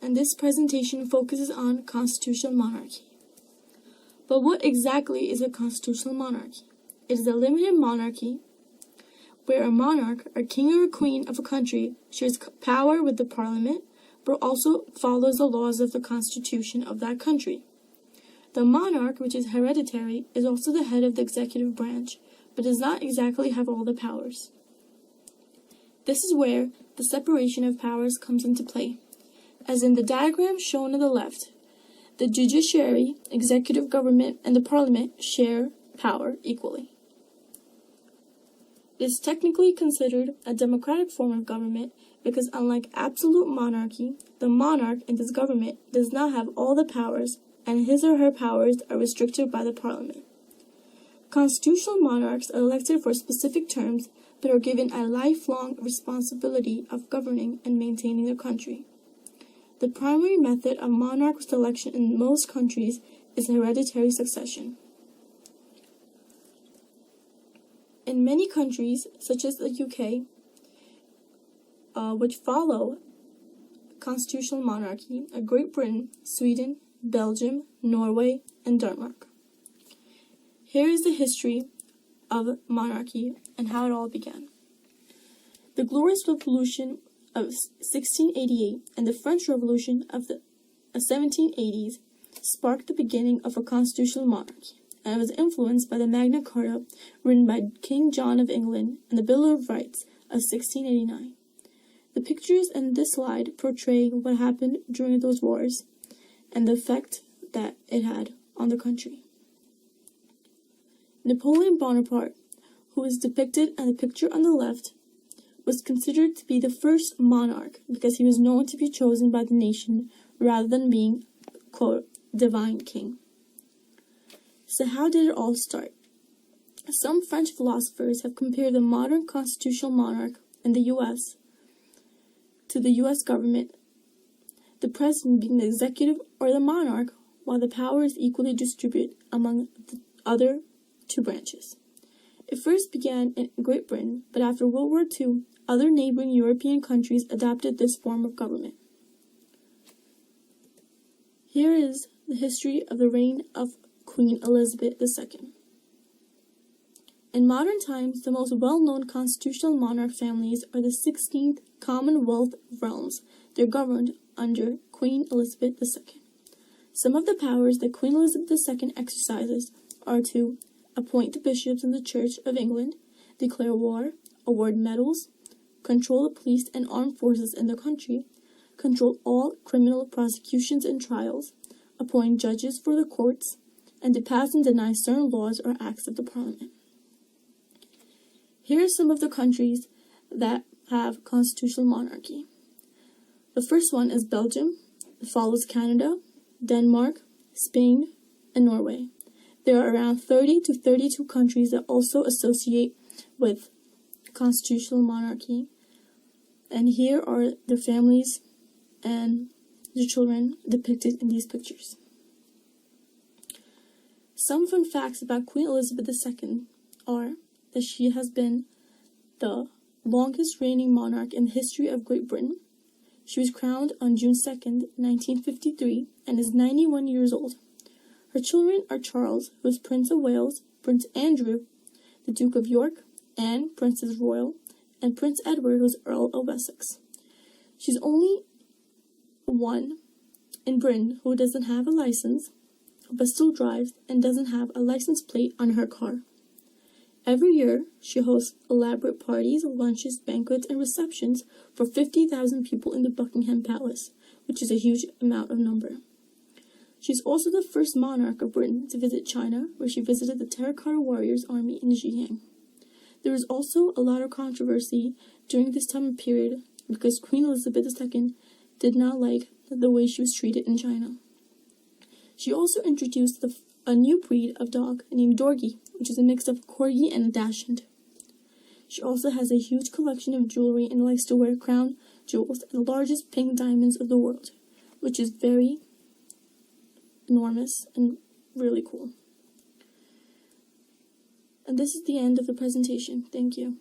and this presentation focuses on constitutional monarchy. But what exactly is a constitutional monarchy? It is a limited monarchy where a monarch, or king or queen of a country, shares power with the parliament, but also follows the laws of the constitution of that country. The monarch, which is hereditary, is also the head of the executive branch, but does not exactly have all the powers. This is where the separation of powers comes into play. As in the diagram shown on the left, the judiciary, executive government, and the parliament share power equally. It is technically considered a democratic form of government because, unlike absolute monarchy, the monarch in this government does not have all the powers, and his or her powers are restricted by the parliament. Constitutional monarchs are elected for specific terms but are given a lifelong responsibility of governing and maintaining their country. The primary method of monarch selection in most countries is hereditary succession. In many countries, such as the UK, which follow constitutional monarchy, are Great Britain, Sweden, Belgium, Norway, and Denmark. Here is the history of monarchy and how it all began. The Glorious Revolution of 1688 and the French Revolution of the 1780s sparked the beginning of a constitutional monarchy, and it was influenced by the Magna Carta written by King John of England and the Bill of Rights of 1689. The pictures in this slide portray what happened during those wars and the effect that it had on the country. Napoleon Bonaparte, who is depicted in the picture on the left, was considered to be the first monarch because he was known to be chosen by the nation rather than being, quote, divine king. So how did it all start? Some French philosophers have compared the modern constitutional monarch in the U.S. to the U.S. government, the president being the executive or the monarch, while the power is equally distributed among the other two branches. It first began in Great Britain, but after World War II, other neighboring European countries adopted this form of government. Here is the history of the reign of Queen Elizabeth II. In modern times, the most well-known constitutional monarch families are the 16th Commonwealth realms. They're governed under Queen Elizabeth II. Some of the powers that Queen Elizabeth II exercises are to appoint the bishops in the Church of England, declare war, award medals, control the police and armed forces in the country, control all criminal prosecutions and trials, appoint judges for the courts, and to pass and deny certain laws or acts of the Parliament. Here are some of the countries that have constitutional monarchy. The first one is Belgium. It follows Canada, Denmark, Spain, and Norway. There are around 30 to 32 countries that also associate with constitutional monarchy. And here are the families and the children depicted in these pictures. Some fun facts about Queen Elizabeth II are that she has been the longest reigning monarch in the history of Great Britain. She was crowned on June 2nd, 1953, and is 91 years old. Her children are Charles, who is Prince of Wales, Prince Andrew, the Duke of York, Anne, Princess Royal, and Prince Edward, who is Earl of Essex. She's only one in Britain who doesn't have a license, but still drives and doesn't have a license plate on her car. Every year, she hosts elaborate parties, lunches, banquets, and receptions for 50,000 people in the Buckingham Palace, which is a huge amount of number. She's also the first monarch of Britain to visit China, where she visited the Terracotta Warriors Army in Zhejiang. There was also a lot of controversy during this time period because Queen Elizabeth II did not like the way she was treated in China. She also introduced a new breed of dog named Dorgie, which is a mix of Corgi and a Dachshund. She also has a huge collection of jewelry and likes to wear crown jewels and the largest pink diamonds of the world, which is very enormous and really cool. And this is the end of the presentation. Thank you.